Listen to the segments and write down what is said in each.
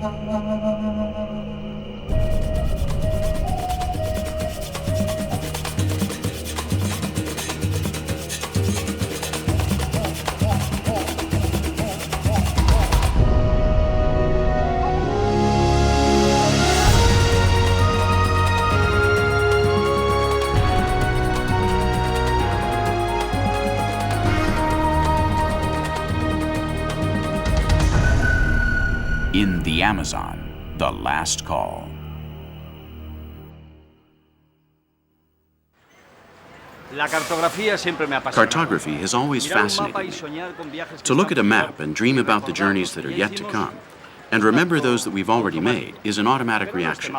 In the Amazon, the last call. Cartography has always fascinated me. To look at a map and dream about the journeys that are yet to come, and remember those that we've already made, is an automatic reaction.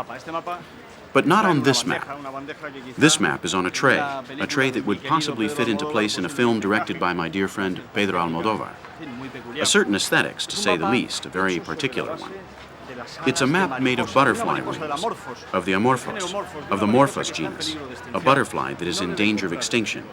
But not on this map. This map is on a tray that would possibly fit into place in a film directed by my dear friend Pedro Almodóvar. A certain aesthetics, to say the least, a very particular one. It's a map made of butterfly wings, of the Amorphos, of the Morphos genus, a butterfly that is in danger of extinction.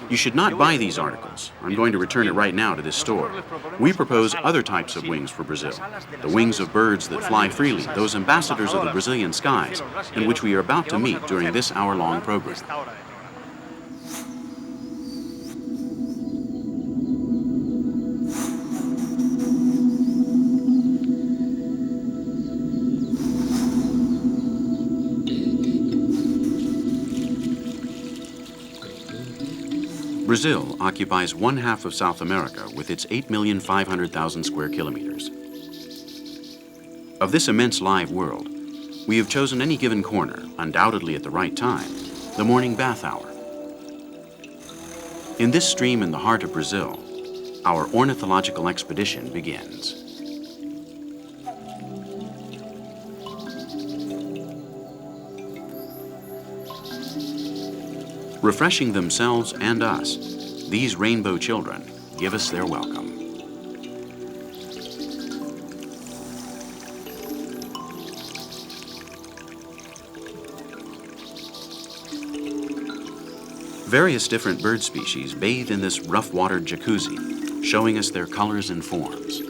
You should not buy these articles. I'm going to return it right now to this store. We propose other types of wings for Brazil. The wings of birds that fly freely, those ambassadors of the Brazilian skies, in which we are about to meet during this hour-long program. Brazil occupies 1/2 of South America with its 8,500,000 square kilometers. Of this immense live world, we have chosen any given corner, undoubtedly at the right time, the morning bath hour. In this stream in the heart of Brazil, our ornithological expedition begins. Refreshing themselves and us, these rainbow children give us their welcome. Various different bird species bathe in this rough-watered jacuzzi, showing us their colors and forms.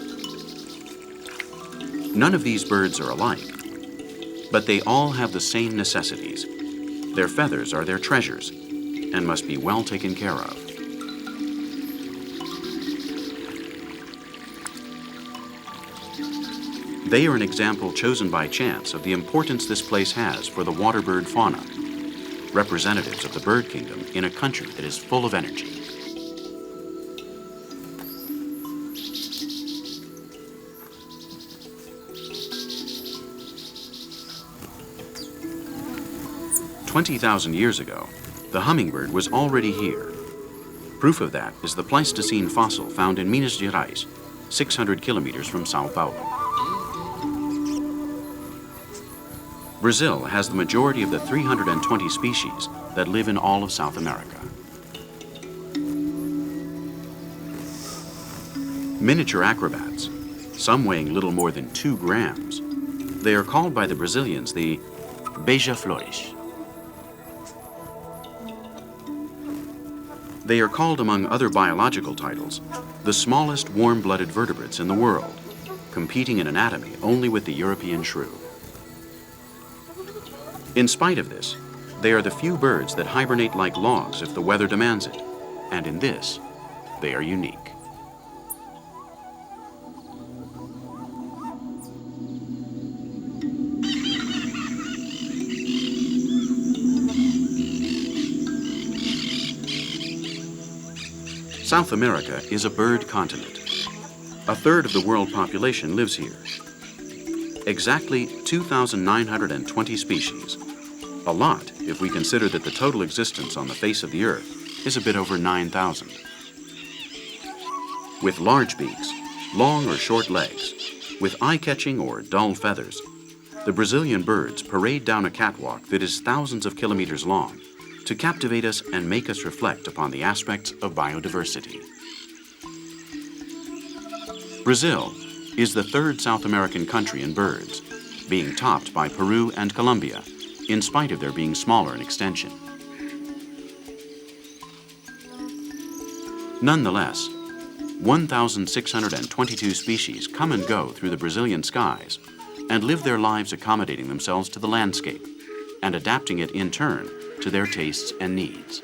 None of these birds are alike, but they all have the same necessities. Their feathers are their treasures and must be well taken care of. They are an example chosen by chance of the importance this place has for the water bird fauna, representatives of the bird kingdom in a country that is full of energy. "20,000 years ago, the hummingbird was already here. Proof of that is the Pleistocene fossil found in Minas Gerais, 600 kilometers from Sao Paulo. Brazil has the majority of the 320 species that live in all of South America. Miniature acrobats, some weighing little more than 2 grams. They are called by the Brazilians the beija-flores. They are called, among other biological titles, the smallest warm-blooded vertebrates in the world, competing in anatomy only with the European shrew. In spite of this, they are the few birds that hibernate like logs if the weather demands it, and in this, they are unique. South America is a bird continent. 1/3 of the world population lives here. Exactly 2,920 species. A lot if we consider that the total existence on the face of the earth is a bit over 9,000. With large beaks, long or short legs, with eye-catching or dull feathers, the Brazilian birds parade down a catwalk that is thousands of kilometers long to captivate us and make us reflect upon the aspects of biodiversity. Brazil is the 3rd South American country in birds, being topped by Peru and Colombia, in spite of their being smaller in extension. Nonetheless, 1,622 species come and go through the Brazilian skies, and live their lives accommodating themselves to the landscape and adapting it in turn to their tastes and needs.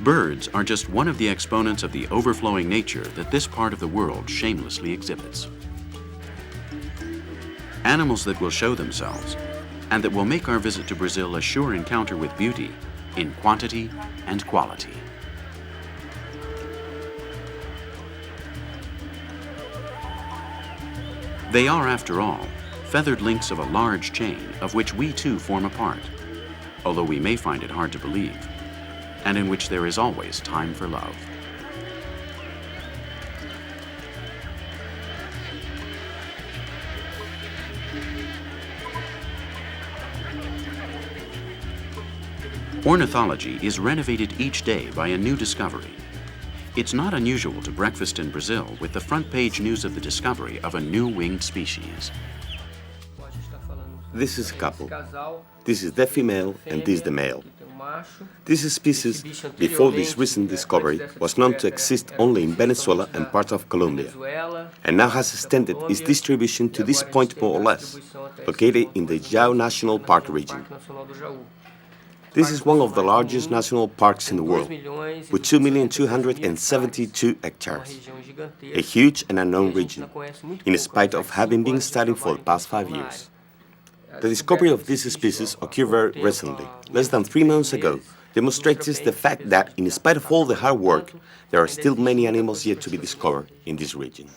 Birds are just one of the exponents of the overflowing nature that this part of the world shamelessly exhibits. Animals that will show themselves and that will make our visit to Brazil a sure encounter with beauty in quantity and quality. They are, after all, feathered links of a large chain of which we too form a part, although we may find it hard to believe, and in which there is always time for love. Ornithology is renovated each day by a new discovery. It's not unusual to breakfast in Brazil with the front page news of the discovery of a new winged species. This is a couple. This is the female and this is the male. This species, before this recent discovery, was known to exist only in Venezuela and parts of Colombia, and now has extended its distribution to this point more or less, located in the Jao National Park region. This is one of the largest national parks in the world, with 2,272,000 hectares, a huge and unknown region, in spite of having been studied for the past 5 years. The discovery of this species occurred very recently, less than 3 months ago, demonstrates the fact that, in spite of all the hard work, there are still many animals yet to be discovered in this region.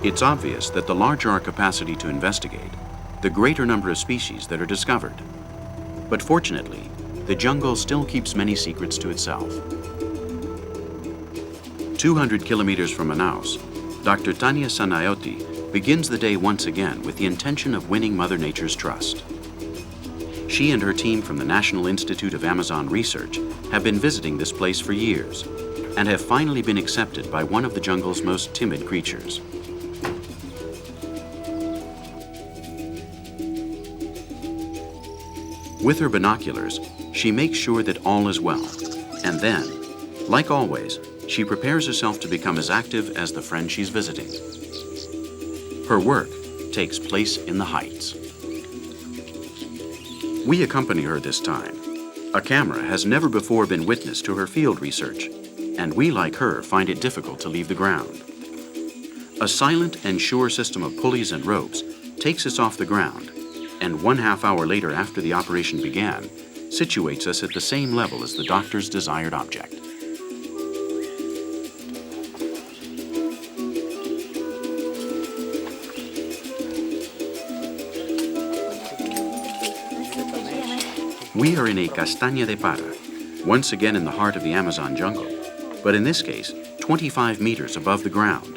It's obvious that the larger our capacity to investigate, the greater number of species that are discovered. But fortunately, the jungle still keeps many secrets to itself. 200 kilometers from Manaus, Dr. Tania Sanaiotti begins the day once again with the intention of winning Mother Nature's trust. She and her team from the National Institute of Amazon Research have been visiting this place for years and have finally been accepted by one of the jungle's most timid creatures. With her binoculars, she makes sure that all is well, and then, like always, she prepares herself to become as active as the friend she's visiting. Her work takes place in the heights. We accompany her this time. A camera has never before been witness to her field research, and we, like her, find it difficult to leave the ground. A silent and sure system of pulleys and ropes takes us off the ground, and 1/2 hour later after the operation began, situates us at the same level as the doctor's desired object. We are in a castaña de para, once again in the heart of the Amazon jungle, but in this case, 25 meters above the ground,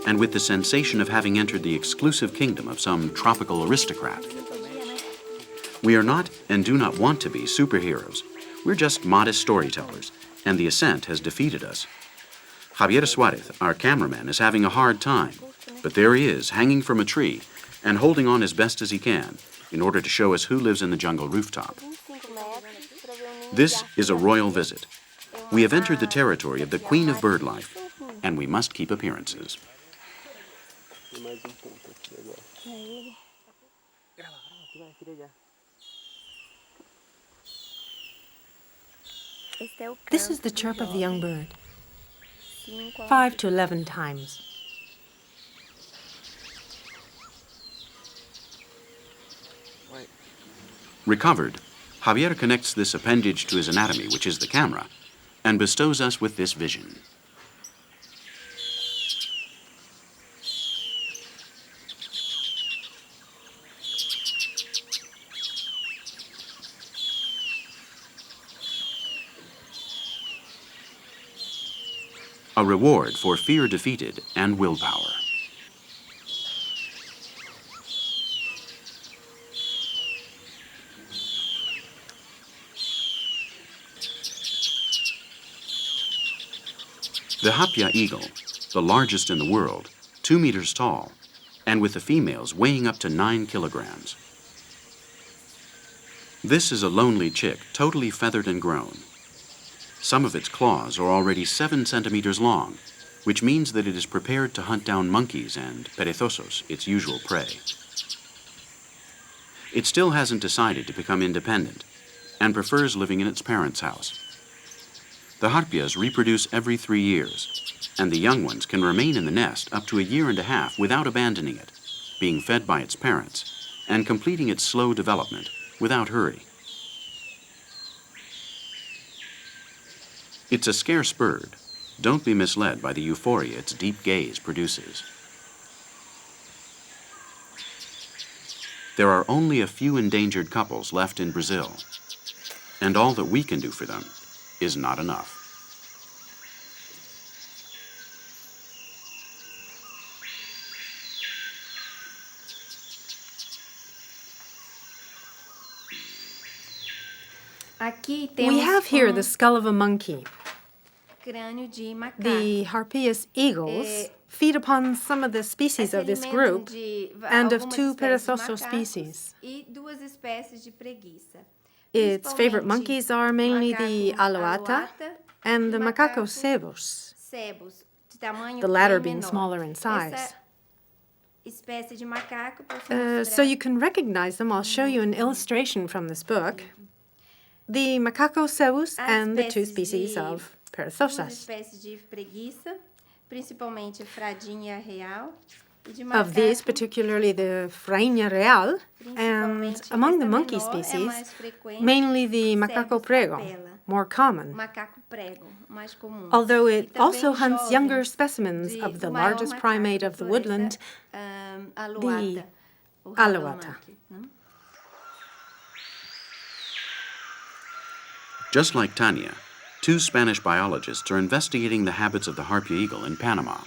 and with the sensation of having entered the exclusive kingdom of some tropical aristocrat. We are not and do not want to be superheroes. We're just modest storytellers, and the ascent has defeated us. Javier Suarez, our cameraman, is having a hard time, but there he is, hanging from a tree and holding on as best as he can in order to show us who lives in the jungle rooftop. This is a royal visit. We have entered the territory of the Queen of Birdlife, and we must keep appearances. This is the chirp of the young bird, 5 to 11 times. Recovered, Javier connects this appendage to his anatomy, which is the camera, and bestows us with this vision. A reward for fear defeated and willpower. The harpy eagle, the largest in the world, 2 meters tall, and with the females weighing up to 9 kilograms. This is a lonely chick, totally feathered and grown. Some of its claws are already 7 centimeters long, which means that it is prepared to hunt down monkeys and perezosos, its usual prey. It still hasn't decided to become independent and prefers living in its parents' house. The harpias reproduce every 3 years, and the young ones can remain in the nest up to 1.5 years without abandoning it, being fed by its parents, and completing its slow development without hurry. It's a scarce bird. Don't be misled by the euphoria its deep gaze produces. There are only a few endangered couples left in Brazil, and all that we can do for them is not enough. We have here the skull of a monkey. The harpias eagles feed upon some of the species of this group and of 2 perezoso species. Its favorite monkeys are mainly the aloata and the macaco cebos, the latter being smaller in size. So you can recognize them. I'll show you an illustration from this book. The macaco cebos and the 2 species of perezosas. Of these, particularly the Azarinha real, and among the monkey species, mainly the macaco prego, more common, although it also hunts younger specimens of the largest primate of the woodland, the aloata. Just like Tania, 2 Spanish biologists are investigating the habits of the harpy eagle in Panama.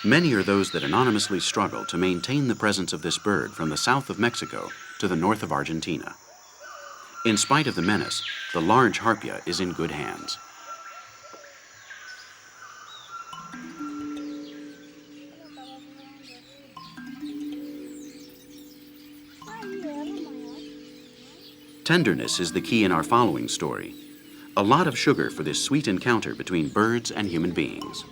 Many are those that anonymously struggle to maintain the presence of this bird from the south of Mexico to the north of Argentina. In spite of the menace, the large harpia is in good hands. Tenderness is the key in our following story. A lot of sugar for this sweet encounter between birds and human beings.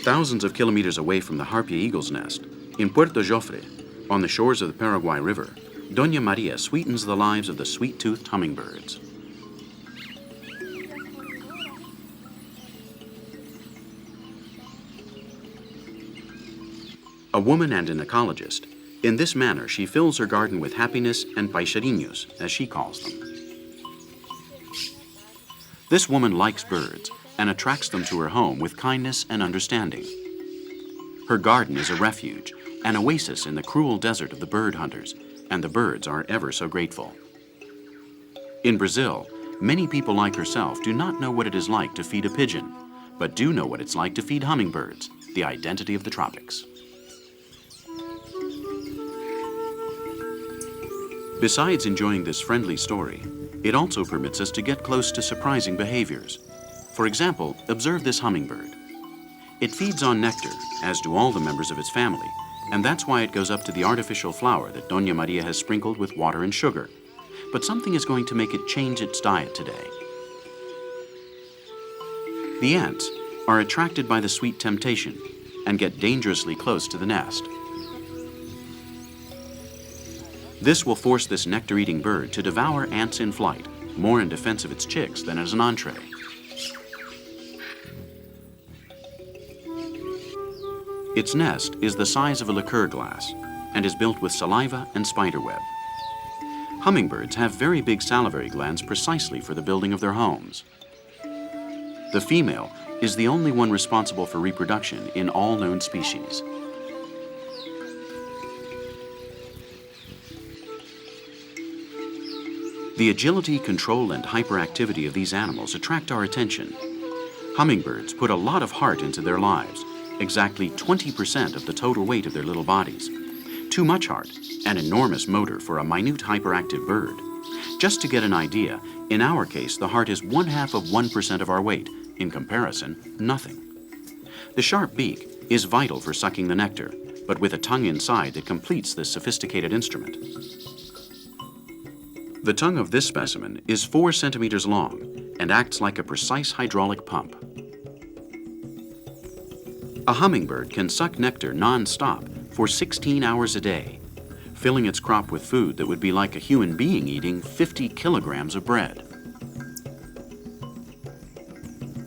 Thousands of kilometers away from the harpy eagle's nest, in Puerto Jofre, on the shores of the Paraguay River, Doña Maria sweetens the lives of the sweet-toothed hummingbirds. A woman and an ecologist, in this manner she fills her garden with happiness and paixariños, as she calls them. This woman likes birds and attracts them to her home with kindness and understanding. Her garden is a refuge, an oasis in the cruel desert of the bird hunters, and the birds are ever so grateful. In Brazil, many people like herself do not know what it is like to feed a pigeon, but do know what it's like to feed hummingbirds, the identity of the tropics. Besides enjoying this friendly story, it also permits us to get close to surprising behaviors. For example, observe this hummingbird. It feeds on nectar, as do all the members of its family, and that's why it goes up to the artificial flower that Doña Maria has sprinkled with water and sugar. But something is going to make it change its diet today. The ants are attracted by the sweet temptation and get dangerously close to the nest. This will force this nectar-eating bird to devour ants in flight, more in defense of its chicks than as an entree. Its nest is the size of a liqueur glass and is built with saliva and spiderweb. Hummingbirds have very big salivary glands precisely for the building of their homes. The female is the only one responsible for reproduction in all known species. The agility, control, and hyperactivity of these animals attract our attention. Hummingbirds put a lot of heart into their lives exactly 20% of the total weight of their little bodies. Too much heart, an enormous motor for a minute hyperactive bird. Just to get an idea, in our case, the heart is 1/2 of 1% of our weight. In comparison, nothing. The sharp beak is vital for sucking the nectar, but with a tongue inside that completes this sophisticated instrument. The tongue of this specimen is 4 centimeters long and acts like a precise hydraulic pump. A hummingbird can suck nectar non-stop for 16 hours a day, filling its crop with food that would be like a human being eating 50 kilograms of bread.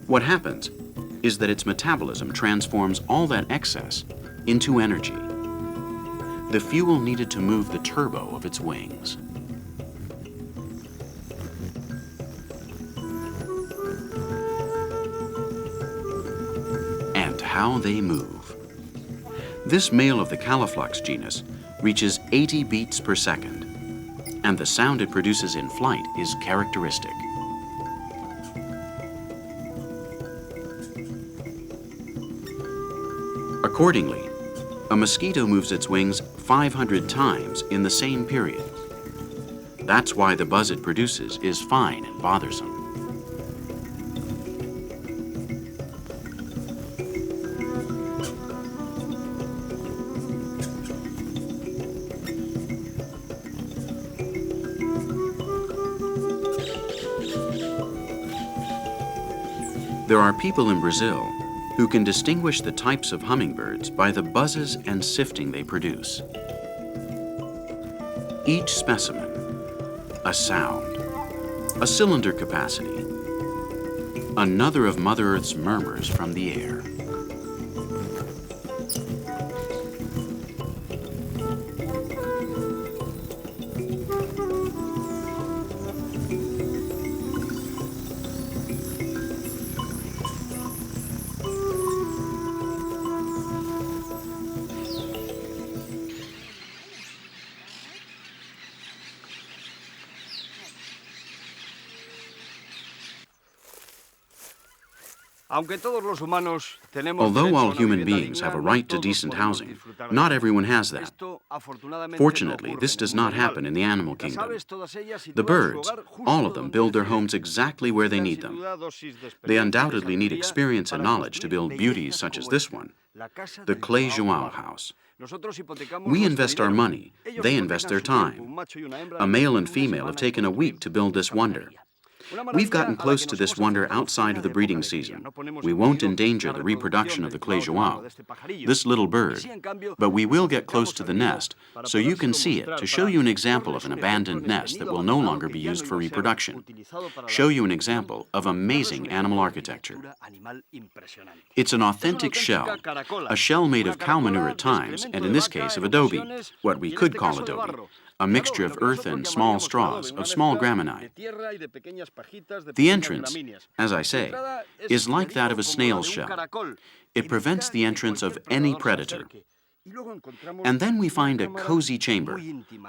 What happens is that its metabolism transforms all that excess into energy, the fuel needed to move the turbo of its wings. And how they move. This male of the Califlux genus reaches 80 beats per second, and the sound it produces in flight is characteristic. Accordingly, a mosquito moves its wings 500 times in the same period. That's why the buzz it produces is fine and bothersome. There are people in Brazil who can distinguish the types of hummingbirds by the buzzes and sifting they produce. Each specimen, a sound, a cylinder capacity, another of Mother Earth's murmurs from the air. Although all human beings have a right to decent housing, not everyone has that. Fortunately, this does not happen in the animal kingdom. The birds, all of them, build their homes exactly where they need them. They undoubtedly need experience and knowledge to build beauties such as this one, the Clay João house. We invest our money, they invest their time. A male and female have taken a week to build this wonder. We've gotten close to this wonder outside of the breeding season. We won't endanger the reproduction of the Clay João, this little bird, but we will get close to the nest so you can see it, to show you an example of an abandoned nest that will no longer be used for reproduction. Show you an example of amazing animal architecture. It's an authentic shell, a shell made of cow manure at times, and in this case of adobe, what we could call adobe, a mixture of earth and small straws of small graminite. The entrance, as I say, is like that of a snail's shell. It prevents the entrance of any predator. And then we find a cozy chamber,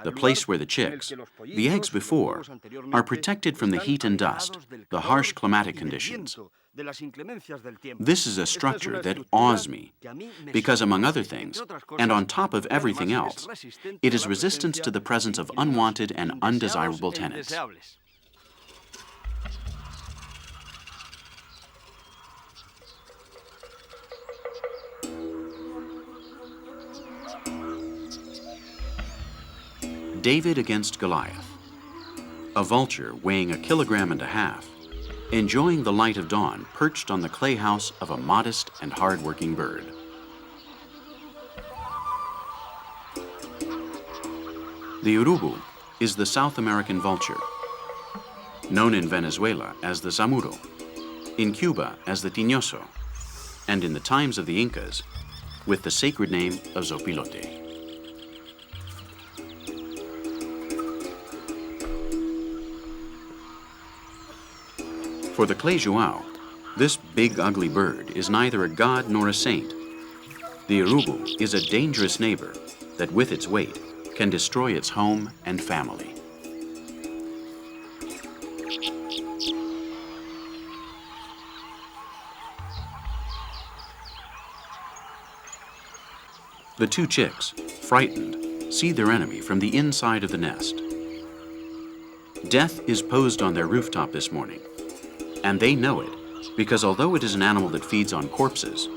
the place where the chicks, the eggs before, are protected from the heat and dust, the harsh climatic conditions. This is a structure that awes me, because among other things, and on top of everything else, it is resistance to the presence of unwanted and undesirable tenants. David against Goliath. A vulture weighing 1.5 kilograms, enjoying the light of dawn perched on the clay house of a modest and hard-working bird. The urubu is the South American vulture, known in Venezuela as the zamuro, in Cuba as the tiñoso, and in the times of the Incas with the sacred name of zopilote. For the Clay João, this big, ugly bird is neither a god nor a saint. The urubu is a dangerous neighbor that, with its weight, can destroy its home and family. The two chicks, frightened, see their enemy from the inside of the nest. Death is posed on their rooftop this morning, and they know it because although it is an animal that feeds on corpses,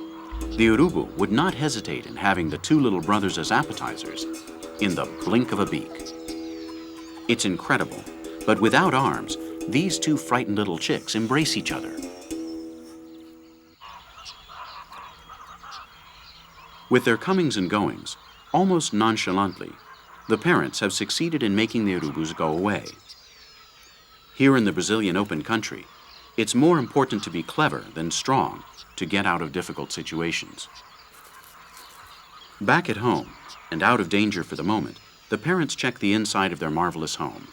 the urubu would not hesitate in having the two little brothers as appetizers in the blink of a beak. It's incredible, but without arms, these two frightened little chicks embrace each other. With their comings and goings, almost nonchalantly, the parents have succeeded in making the urubus go away. Here in the Brazilian open country, it's more important to be clever than strong to get out of difficult situations. Back at home, and out of danger for the moment, the parents check the inside of their marvelous home.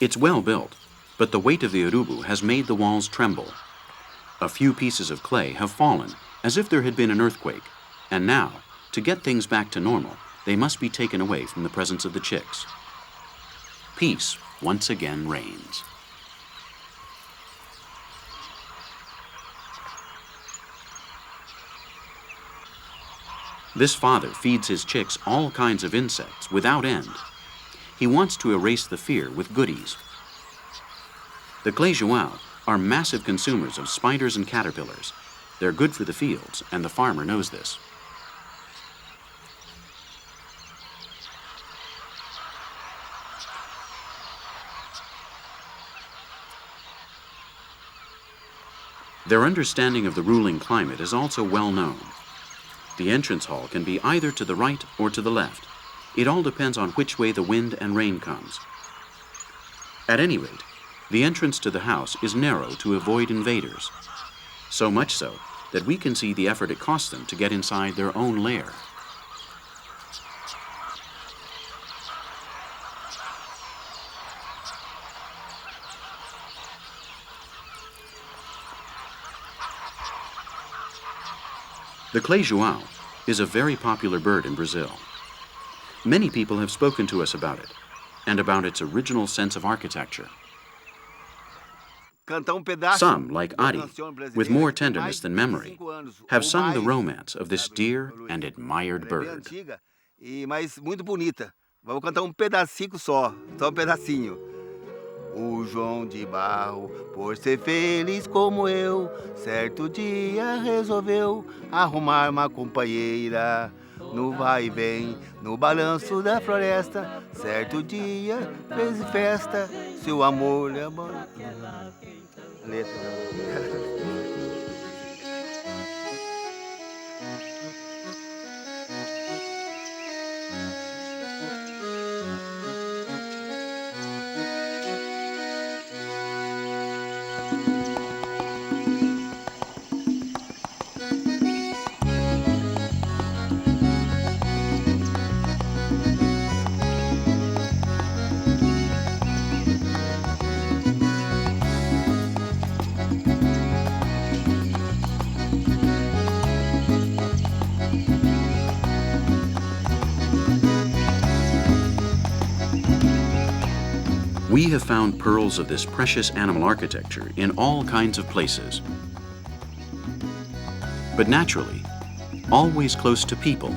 It's well built, but the weight of the urubu has made the walls tremble. A few pieces of clay have fallen, as if there had been an earthquake, and now, to get things back to normal, they must be taken away from the presence of the chicks. Peace once again reigns. This father feeds his chicks all kinds of insects without end. He wants to erase the fear with goodies. The cleijoau are massive consumers of spiders and caterpillars. They're good for the fields, and the farmer knows this. Their understanding of the ruling climate is also well known. The entrance hall can be either to the right or to the left. It all depends on which way the wind and rain comes. At any rate, the entrance to the house is narrow to avoid invaders. So much so that we can see the effort it costs them to get inside their own lair. The cleijoau is a very popular bird in Brazil. Many people have spoken to us about it, and about its original sense of architecture. Some, like Ari, with more tenderness than memory, have sung the romance of this dear and admired bird. O João de Barro, por ser feliz como eu, certo dia resolveu arrumar uma companheira. No vai e vem, no balanço da floresta, certo dia fez festa, seu amor lhe abandonou. Letra. We have found pearls of this precious animal architecture in all kinds of places. But naturally, always close to people,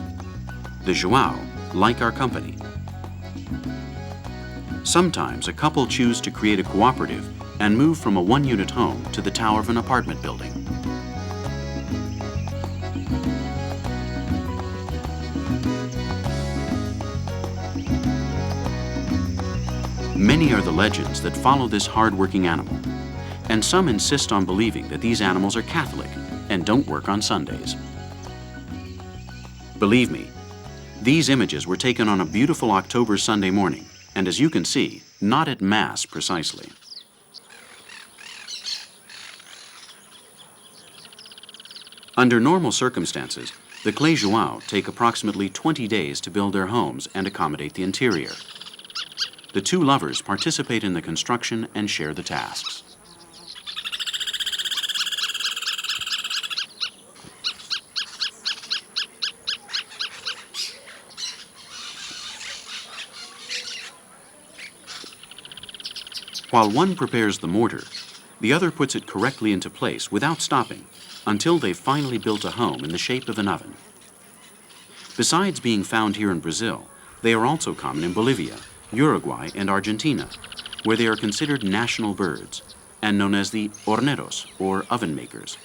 the joão like our company. Sometimes a couple choose to create a cooperative and move from a one-unit home to the tower of an apartment building. Many are the legends that follow this hard-working animal, and some insist on believing that these animals are Catholic and don't work on Sundays. Believe me, these images were taken on a beautiful October Sunday morning, and as you can see, not at Mass precisely. Under normal circumstances, the cleijoau take approximately 20 days to build their homes and accommodate the interior. The two lovers participate in the construction and share the tasks. While one prepares the mortar, the other puts it correctly into place without stopping until they've finally built a home in the shape of an oven. Besides being found here in Brazil, they are also common in Bolivia, Uruguay, and Argentina, where they are considered national birds and known as the horneros, or oven makers.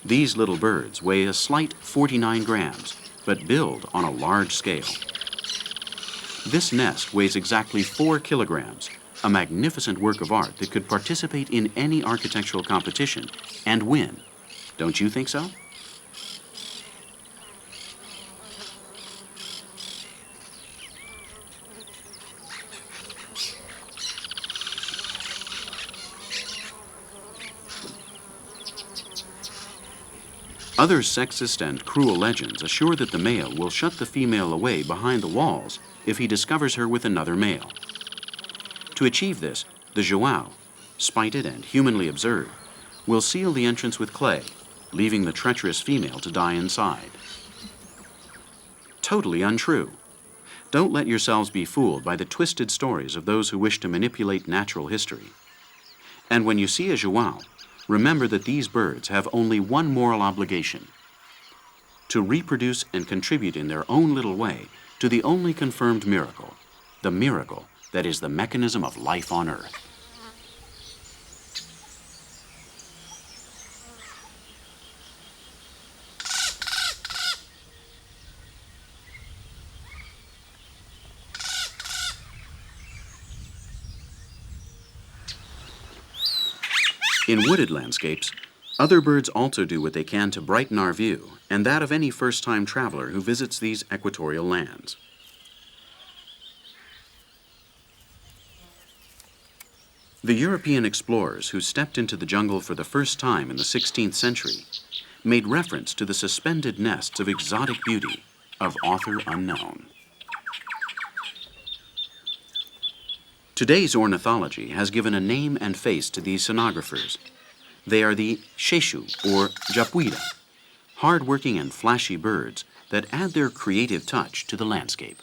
These little birds weigh a slight 49 grams, but build on a large scale. This nest weighs exactly 4 kilograms, a magnificent work of art that could participate in any architectural competition and win. Don't you think so? Other sexist and cruel legends assure that the male will shut the female away behind the walls if he discovers her with another male. To achieve this, the joao, spited and humanly absurd, will seal the entrance with clay, leaving the treacherous female to die inside. Totally untrue. Don't let yourselves be fooled by the twisted stories of those who wish to manipulate natural history. And when you see a joao, remember that these birds have only one moral obligation: to reproduce and contribute in their own little way to the only confirmed miracle, the miracle that is the mechanism of life on Earth. In wooded landscapes, other birds also do what they can to brighten our view, and that of any first-time traveler who visits these equatorial lands. The European explorers who stepped into the jungle for the first time in the 16th century made reference to the suspended nests of exotic beauty of author unknown. Today's ornithology has given a name and face to these sonographers. They are the xexu, or japuira, hard-working and flashy birds that add their creative touch to the landscape.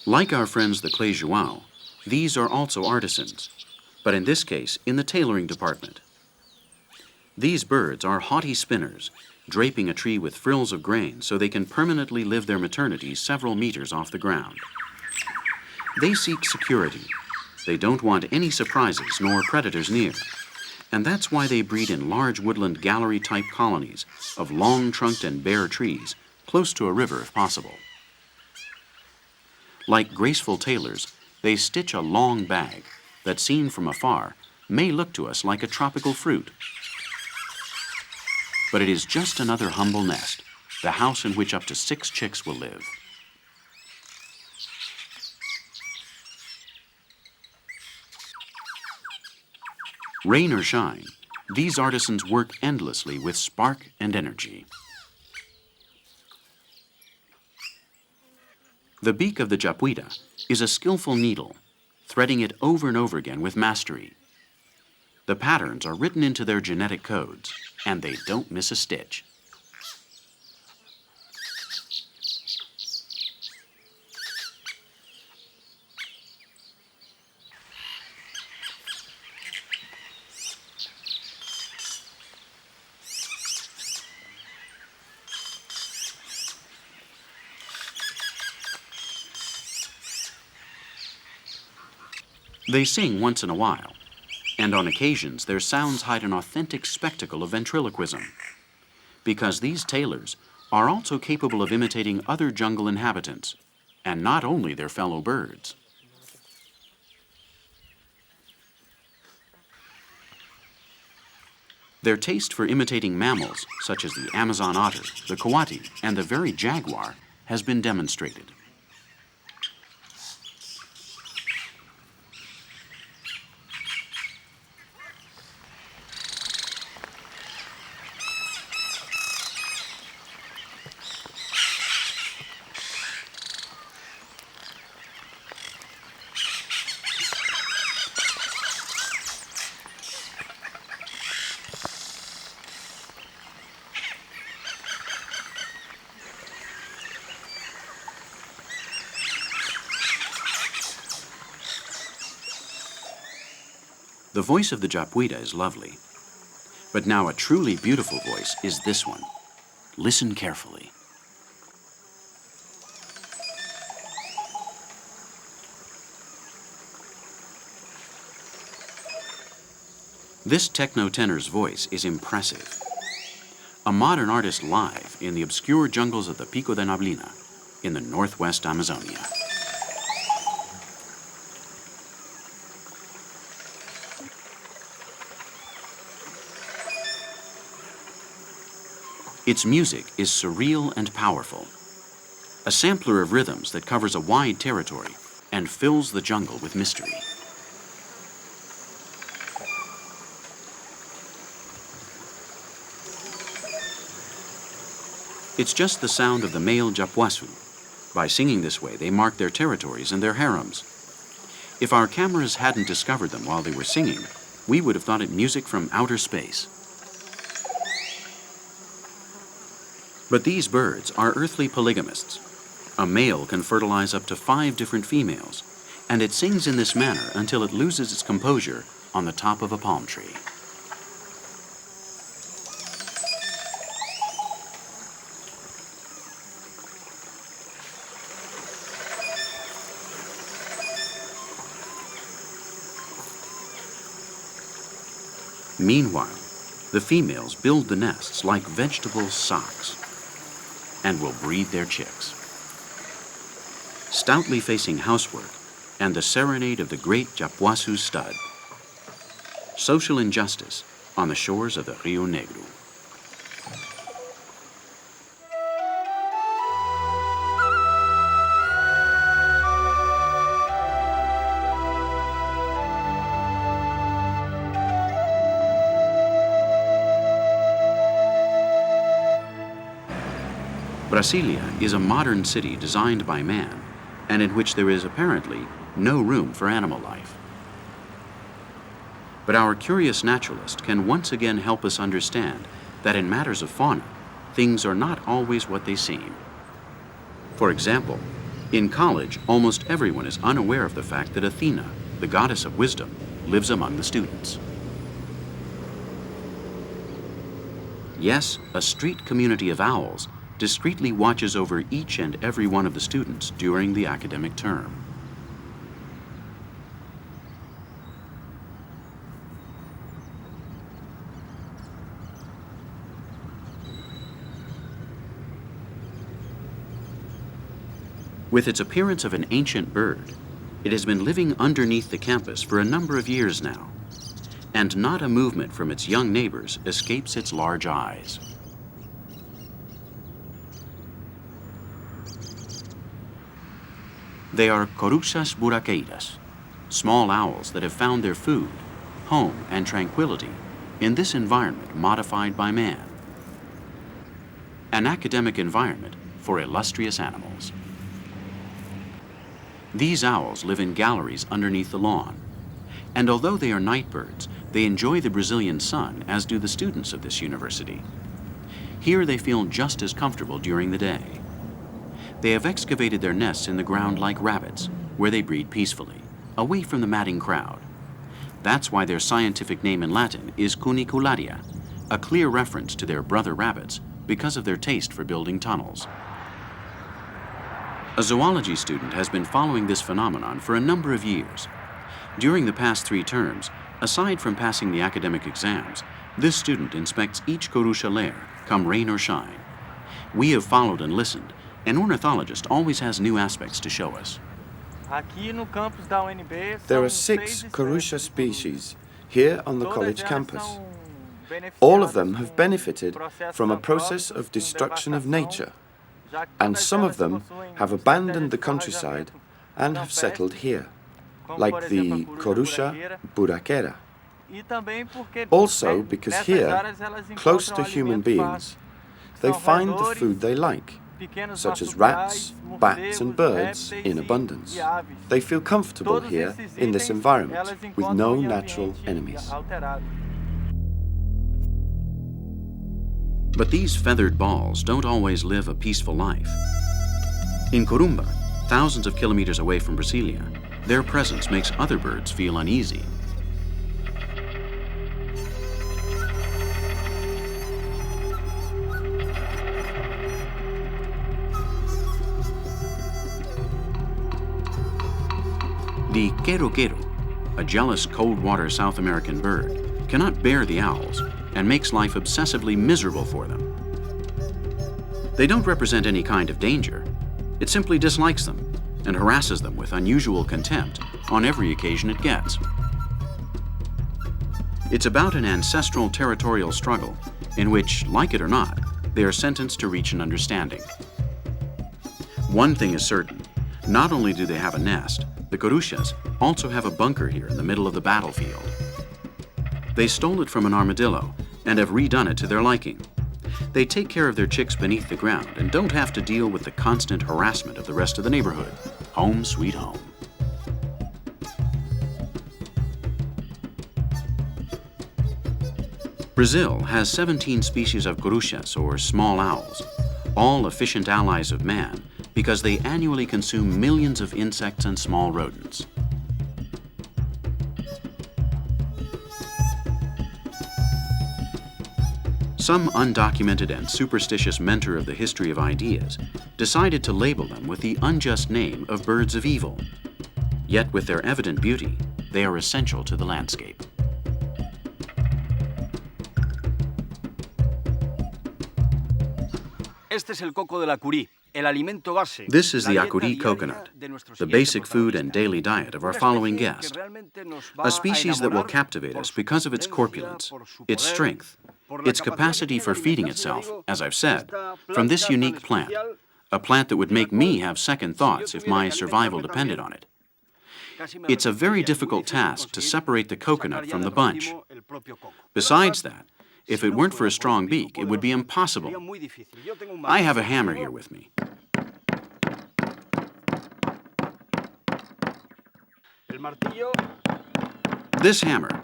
Like our friends the clay joao, these are also artisans, but in this case in the tailoring department. These birds are haughty spinners, draping a tree with frills of grain so they can permanently live their maternity several meters off the ground. They seek security. They don't want any surprises nor predators near, and that's why they breed in large woodland gallery-type colonies of long-trunked and bare trees, close to a river if possible. Like graceful tailors, they stitch a long bag that, seen from afar, may look to us like a tropical fruit. But it is just another humble nest, the house in which up to 6 chicks will live. Rain or shine, these artisans work endlessly with spark and energy. The beak of the japuira is a skillful needle, threading it over and over again with mastery. The patterns are written into their genetic codes, and they don't miss a stitch. They sing once in a while, and on occasions their sounds hide an authentic spectacle of ventriloquism, because these tailors are also capable of imitating other jungle inhabitants, and not only their fellow birds. Their taste for imitating mammals, such as the Amazon otter, the coati, and the very jaguar, has been demonstrated. The voice of the japuita is lovely. But now a truly beautiful voice is this one. Listen carefully. This techno-tenor's voice is impressive. A modern artist live in the obscure jungles of the Pico de Neblina in the northwest Amazonia. Its music is surreal and powerful, a sampler of rhythms that covers a wide territory and fills the jungle with mystery. It's just the sound of the male japuasu. By singing this way, they mark their territories and their harems. If our cameras hadn't discovered them while they were singing, we would have thought it music from outer space. But these birds are earthly polygamists. A male can fertilize up to 5 different females, and it sings in this manner until it loses its composure on the top of a palm tree. Meanwhile, the females build the nests like vegetable socks and will breed their chicks. Stoutly facing housework and the serenade of the great japuasu stud. Social injustice on the shores of the Rio Negro. Brasilia is a modern city designed by man, and in which there is apparently no room for animal life. But our curious naturalist can once again help us understand that in matters of fauna, things are not always what they seem. For example, in college, almost everyone is unaware of the fact that Athena, the goddess of wisdom, lives among the students. Yes, a street community of owls discreetly watches over each and every one of the students during the academic term. With its appearance of an ancient bird, it has been living underneath the campus for a number of years now, and not a movement from its young neighbors escapes its large eyes. They are coruchas buraqueiras, small owls that have found their food, home, and tranquility in this environment modified by man. An academic environment for illustrious animals. These owls live in galleries underneath the lawn, and although they are night birds, they enjoy the Brazilian sun, as do the students of this university. Here they feel just as comfortable during the day. They have excavated their nests in the ground like rabbits, where they breed peacefully, away from the madding crowd. That's why their scientific name in Latin is cunicularia, a clear reference to their brother rabbits because of their taste for building tunnels. A zoology student has been following this phenomenon for a number of years. During the past 3 terms, aside from passing the academic exams, this student inspects each corucha lair, come rain or shine. We have followed and listened. An ornithologist always has new aspects to show us. There are 6 corucha species here on the college campus. All of them have benefited from a process of destruction of nature, and some of them have abandoned the countryside and have settled here, like the corucha buraqueira. Also because here, close to human beings, they find the food they like, such as rats, bats and birds in abundance. They feel comfortable here in this environment with no natural enemies. But these feathered balls don't always live a peaceful life. In Corumba, thousands of kilometers away from Brasilia, their presence makes other birds feel uneasy. The quero, a jealous cold-water South American bird, cannot bear the owls and makes life obsessively miserable for them. They don't represent any kind of danger. It simply dislikes them and harasses them with unusual contempt on every occasion it gets. It's about an ancestral territorial struggle in which, like it or not, they are sentenced to reach an understanding. One thing is certain, not only do they have a nest, the coruchas also have a bunker here in the middle of the battlefield. They stole it from an armadillo and have redone it to their liking. They take care of their chicks beneath the ground and don't have to deal with the constant harassment of the rest of the neighborhood. Home sweet home. Brazil has 17 species of coruchas, or small owls, all efficient allies of man because they annually consume millions of insects and small rodents. Some undocumented and superstitious mentor of the history of ideas decided to label them with the unjust name of birds of evil. Yet with their evident beauty, they are essential to the landscape. Este es el coco de la curí, el alimento base. This is the acuri coconut, the basic food and daily diet of our following guest. A species that will captivate us because of its corpulence, its strength, its capacity for feeding itself, as I've said, from this unique plant, a plant that would make me have second thoughts if my survival depended on it. It's a very difficult task to separate the coconut from the bunch. Besides that, if it weren't for a strong beak, it would be impossible. I have a hammer here with me. This hammer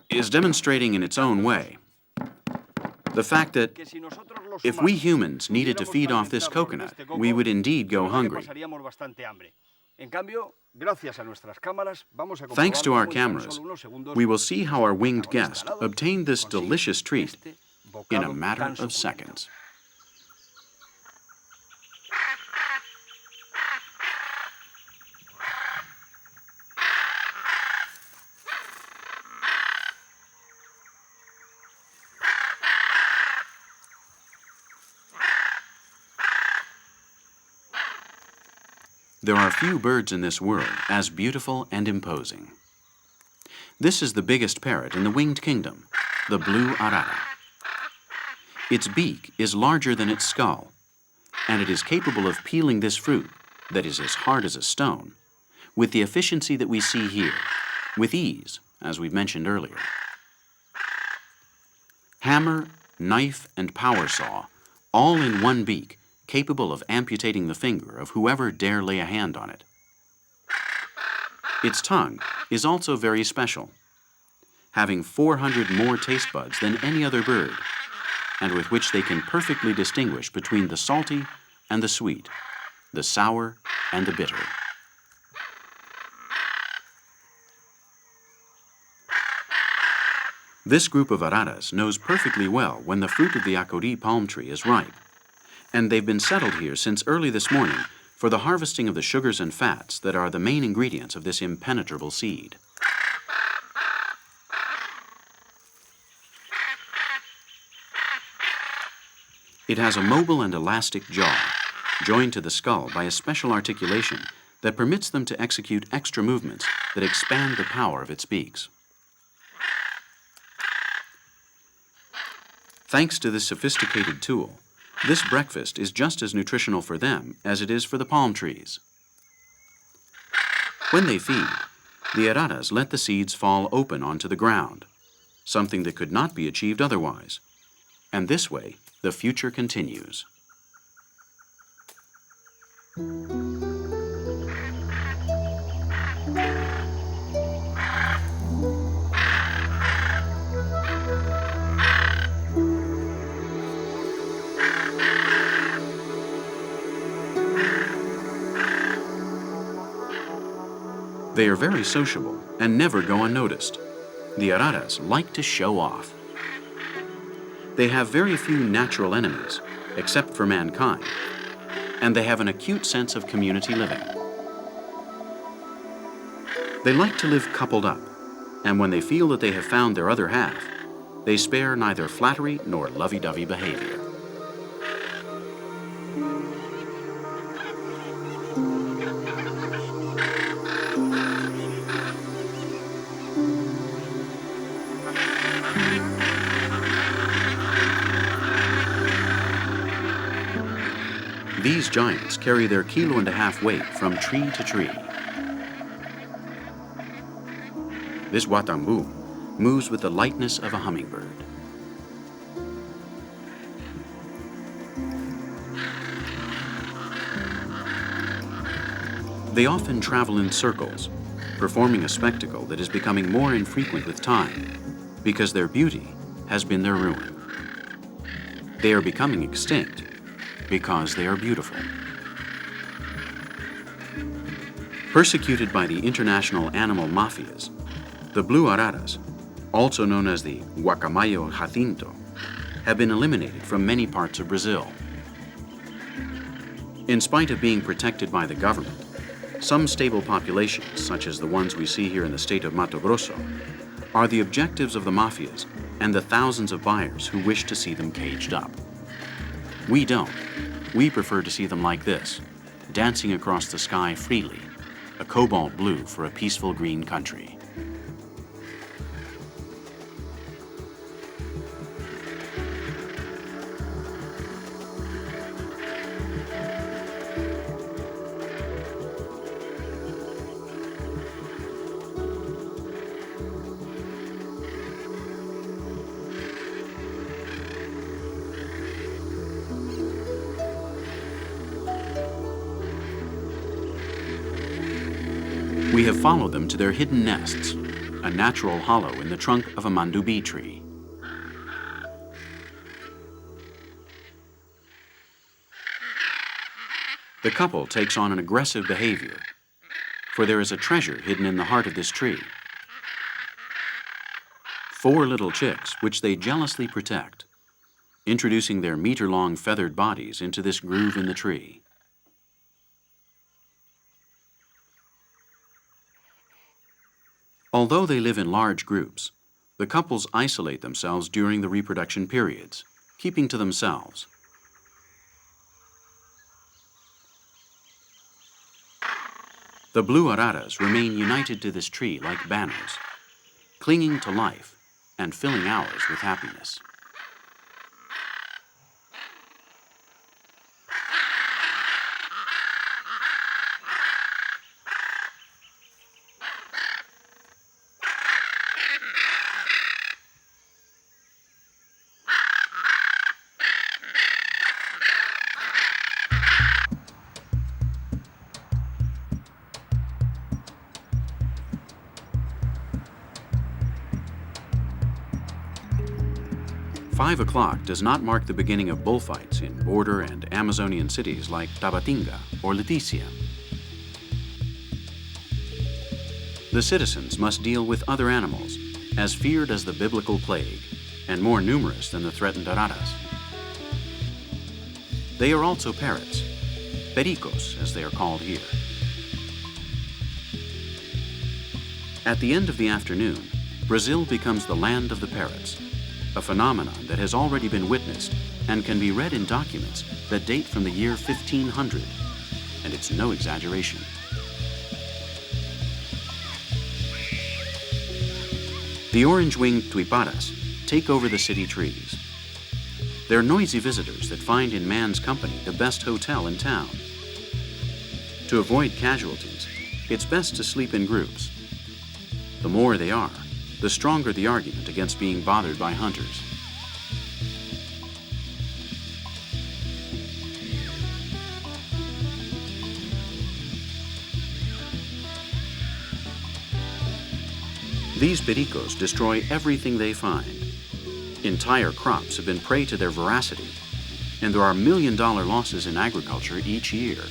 is demonstrating in its own way the fact that if we humans needed to feed off this coconut, we would indeed go hungry. Thanks to our cameras, we will see how our winged guest obtained this delicious treat in a matter of seconds. There are few birds in this world as beautiful and imposing. This is the biggest parrot in the winged kingdom, the blue araa. Its beak is larger than its skull, and it is capable of peeling this fruit, that is as hard as a stone, with the efficiency that we see here, with ease, as we've mentioned earlier. Hammer, knife, and power saw, all in one beak, capable of amputating the finger of whoever dare lay a hand on it. Its tongue is also very special, having 400 more taste buds than any other bird, and with which they can perfectly distinguish between the salty and the sweet, the sour and the bitter. This group of araras knows perfectly well when the fruit of the acuri palm tree is ripe, and they've been settled here since early this morning for the harvesting of the sugars and fats that are the main ingredients of this impenetrable seed. It has a mobile and elastic jaw, joined to the skull by a special articulation that permits them to execute extra movements that expand the power of its beaks. Thanks to this sophisticated tool, this breakfast is just as nutritional for them as it is for the palm trees. When they feed, the araras let the seeds fall open onto the ground, something that could not be achieved otherwise. And this way, the future continues. They are very sociable and never go unnoticed. The araras like to show off. They have very few natural enemies, except for mankind, and they have an acute sense of community living. They like to live coupled up, and when they feel that they have found their other half, they spare neither flattery nor lovey-dovey behavior. These giants carry their 1.5 kilo weight from tree to tree. This watambu moves with the lightness of a hummingbird. They often travel in circles, performing a spectacle that is becoming more infrequent with time because their beauty has been their ruin. They are becoming extinct because they are beautiful. Persecuted by the international animal mafias, the blue araras, also known as the guacamayo jacinto, have been eliminated from many parts of Brazil. In spite of being protected by the government, some stable populations, such as the ones we see here in the state of Mato Grosso, are the objectives of the mafias and the thousands of buyers who wish to see them caged up. We don't. We prefer to see them like this, dancing across the sky freely, a cobalt blue for a peaceful green country. We have followed them to their hidden nests, a natural hollow in the trunk of a mandubi tree. The couple takes on an aggressive behavior, for there is a treasure hidden in the heart of this tree. 4 little chicks, which they jealously protect, introducing their meter-long feathered bodies into this groove in the tree. Although they live in large groups, the couples isolate themselves during the reproduction periods, keeping to themselves. The blue araras remain united to this tree like banners, clinging to life and filling ours with happiness. Five o'clock does not mark the beginning of bullfights in border and Amazonian cities like Tabatinga or Leticia. The citizens must deal with other animals, as feared as the biblical plague, and more numerous than the threatened araras. They are also parrots, pericos as they are called here. At the end of the afternoon, Brazil becomes the land of the parrots, a phenomenon that has already been witnessed and can be read in documents that date from the year 1500, and it's no exaggeration. The orange-winged tuiparas take over the city trees. They're noisy visitors that find in man's company the best hotel in town. To avoid casualties, it's best to sleep in groups. The more they are, the stronger the argument against being bothered by hunters. These pericos destroy everything they find. Entire crops have been prey to their voracity, and there are million-dollar losses in agriculture each year.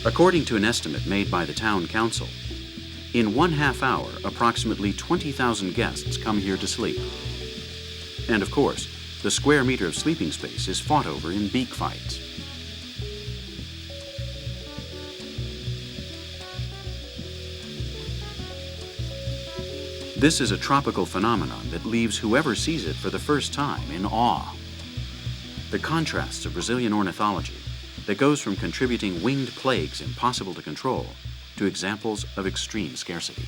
According to an estimate made by the town council, in 1/2 hour, approximately 20,000 guests come here to sleep. And of course, the square meter of sleeping space is fought over in beak fights. This is a tropical phenomenon that leaves whoever sees it for the first time in awe. The contrasts of Brazilian ornithology that goes from contributing winged plagues impossible to control to examples of extreme scarcity.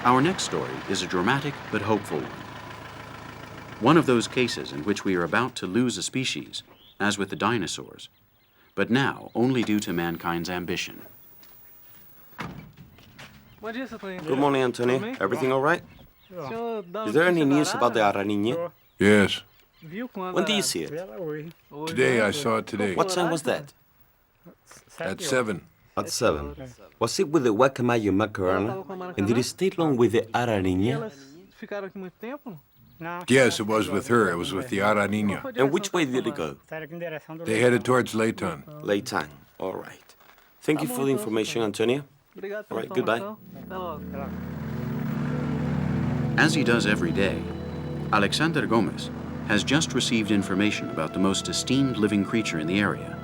Our next story is a dramatic but hopeful one. One of those cases in which we are about to lose a species, as with the dinosaurs, but now only due to mankind's ambition. Good morning, Anthony. Everything all right? Is there any news about the Azarinha? Yes. When do you see it? Today, I saw it today. What time was that? At 7. At 7. Was it with the Guacamayo Macarena? And did it stay long with the Azarinha? Yes, it was with her. It was with the Azarinha. And which way did it go? They headed towards Leighton. Leighton. All right. Thank you for the information, Antonio. All right, goodbye. As he does every day, Alexander Gomez has just received information about the most esteemed living creature in the area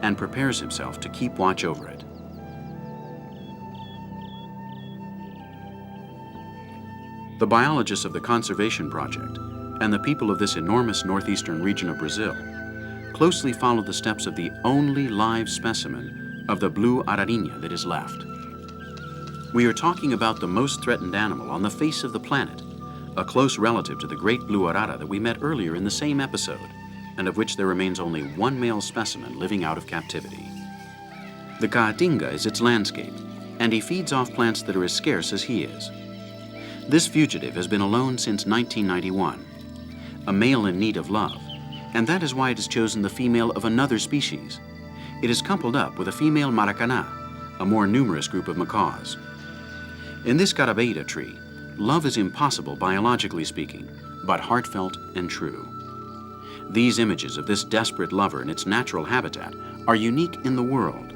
and prepares himself to keep watch over it. The biologists of the Conservation Project and the people of this enormous northeastern region of Brazil closely follow the steps of the only live specimen of the blue Azarinha that is left. We are talking about the most threatened animal on the face of the planet, a close relative to the great blue aradia that we met earlier in the same episode, and of which there remains only one male specimen living out of captivity. The caatinga is its landscape, and he feeds off plants that are as scarce as he is. This fugitive has been alone since 1991, a male in need of love, and that is why it has chosen the female of another species. It is coupled up with a female maracana, a more numerous group of macaws. In this carabeira tree, love is impossible biologically speaking, but heartfelt and true. These images of this desperate lover in its natural habitat are unique in the world.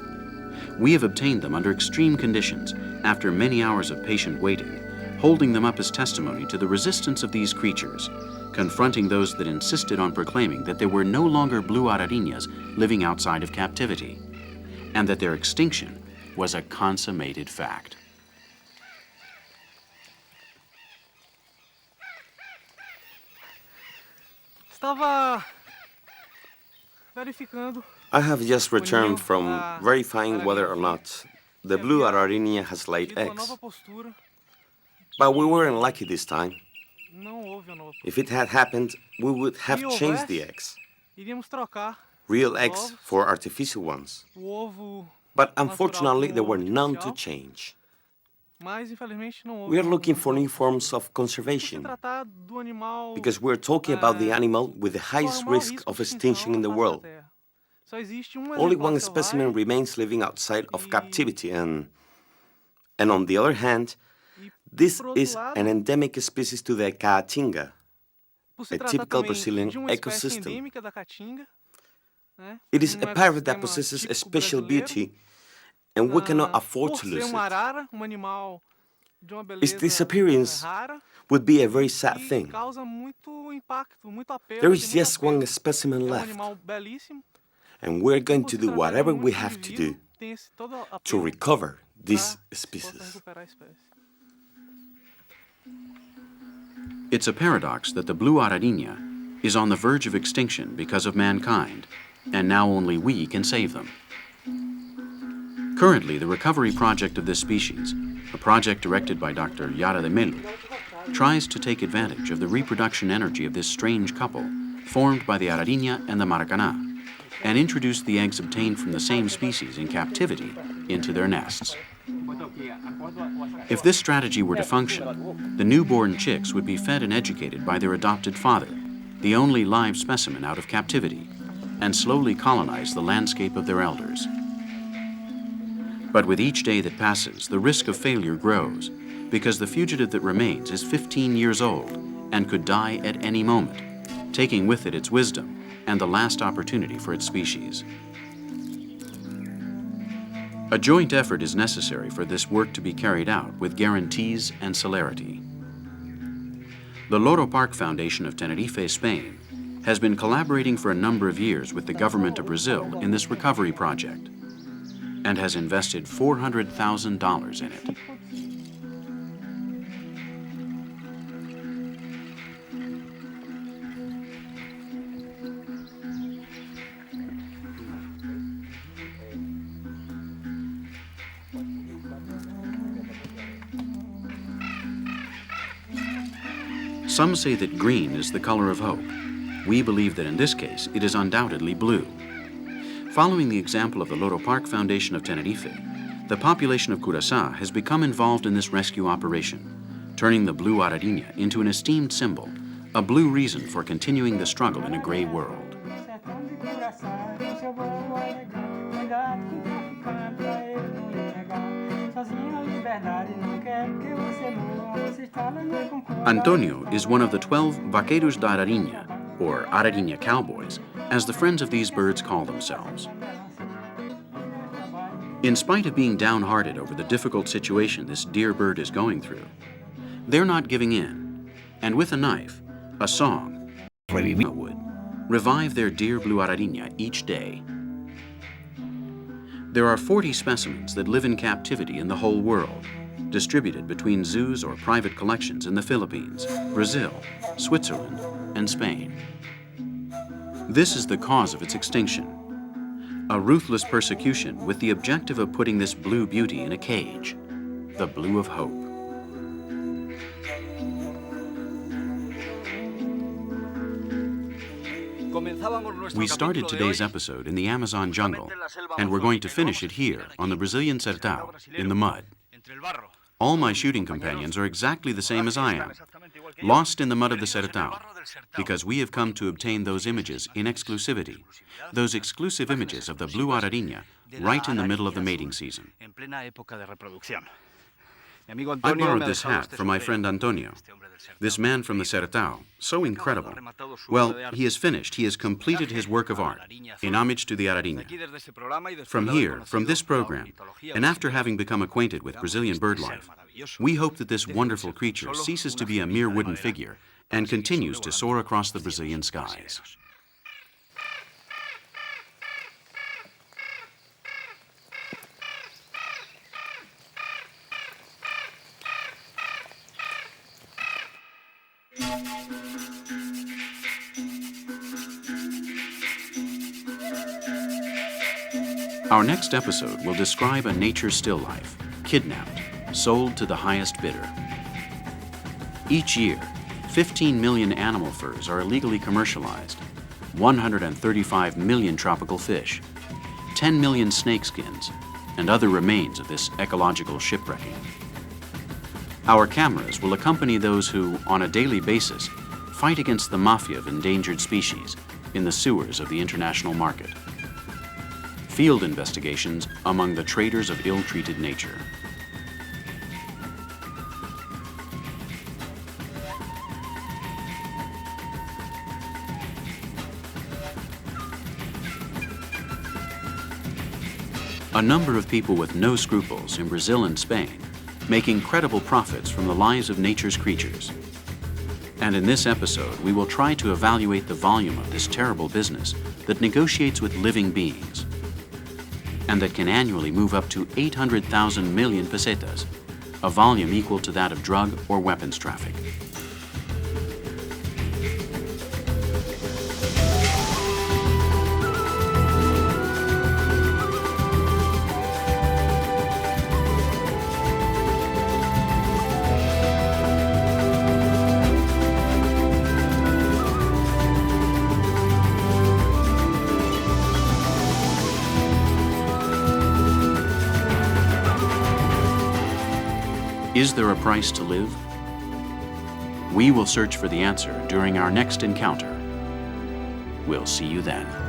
We have obtained them under extreme conditions after many hours of patient waiting, holding them up as testimony to the resistance of these creatures, confronting those that insisted on proclaiming that there were no longer blue ararinhas living outside of captivity, and that their extinction was a consummated fact. I have just returned from verifying whether or not the blue Azarinha has laid eggs. But we weren't lucky this time. If it had happened, we would have changed the eggs. Real eggs for artificial ones. But unfortunately, there were none to change. We are looking for new forms of conservation because we're talking about the animal with the highest risk of extinction in the world. Only one specimen remains living outside of captivity, and on the other hand, this is an endemic species to the caatinga, a typical Brazilian ecosystem. It is a parrot that possesses a special beauty, and we cannot afford to lose it. Its disappearance would be a very sad thing. There is just one specimen left, and we're going to do whatever we have to do to recover this species. It's a paradox that the blue Azarinha is on the verge of extinction because of mankind, and now only we can save them. Currently, the recovery project of this species, a project directed by Dr. Yara de Melo, tries to take advantage of the reproduction energy of this strange couple formed by the Azarinha and the maracana, and introduce the eggs obtained from the same species in captivity into their nests. If this strategy were to function, the newborn chicks would be fed and educated by their adopted father, the only live specimen out of captivity, and slowly colonize the landscape of their elders. But with each day that passes, the risk of failure grows, because the fugitive that remains is 15 years old and could die at any moment, taking with it its wisdom and the last opportunity for its species. A joint effort is necessary for this work to be carried out with guarantees and celerity. The Loro Park Foundation of Tenerife, Spain, has been collaborating for a number of years with the government of Brazil in this recovery project and has invested $400,000 in it. Some say that green is the color of hope. We believe that in this case, it is undoubtedly blue. Following the example of the Loro Park Foundation of Tenerife, the population of Curaçao has become involved in this rescue operation, turning the blue azarinha into an esteemed symbol, a blue reason for continuing the struggle in a gray world. Antonio is one of the 12 vaqueiros da Azarinha, or Aradia cowboys, as the friends of these birds call themselves. In spite of being downhearted over the difficult situation this dear bird is going through, they're not giving in, and with a knife, a song, would revive their dear blue Azarinha each day. There are 40 specimens that live in captivity in the whole world, distributed between zoos or private collections in the Philippines, Brazil, Switzerland, and Spain. This is the cause of its extinction, a ruthless persecution with the objective of putting this blue beauty in a cage, the blue of hope. We started today's episode in the Amazon jungle, and we're going to finish it here on the Brazilian sertão, in the mud. All my shooting companions are exactly the same as I am, lost in the mud of the sertão, because we have come to obtain those images in exclusivity, those exclusive images of the blue azarinha right in the middle of the mating season. I borrowed this hat from my friend Antonio, this man from the sertão, so incredible. Well, he is finished. He has completed his work of art in homage to the azarinha. From here, from this program, and after having become acquainted with Brazilian bird life, we hope that this wonderful creature ceases to be a mere wooden figure and continues to soar across the Brazilian skies. Our next episode will describe a nature still life, kidnapped, sold to the highest bidder. Each year, 15 million animal furs are illegally commercialized, 135 million tropical fish, 10 million snakeskins, and other remains of this ecological shipwrecking. Our cameras will accompany those who, on a daily basis, fight against the mafia of endangered species in the sewers of the international market. Field investigations among the traders of ill-treated nature. A number of people with no scruples in Brazil and Spain make incredible profits from the lives of nature's creatures. And in this episode, we will try to evaluate the volume of this terrible business that negotiates with living beings, and that can annually move up to 800,000 million pesetas, a volume equal to that of drug or weapons traffic. Is there a price to live? We will search for the answer during our next encounter. We'll see you then.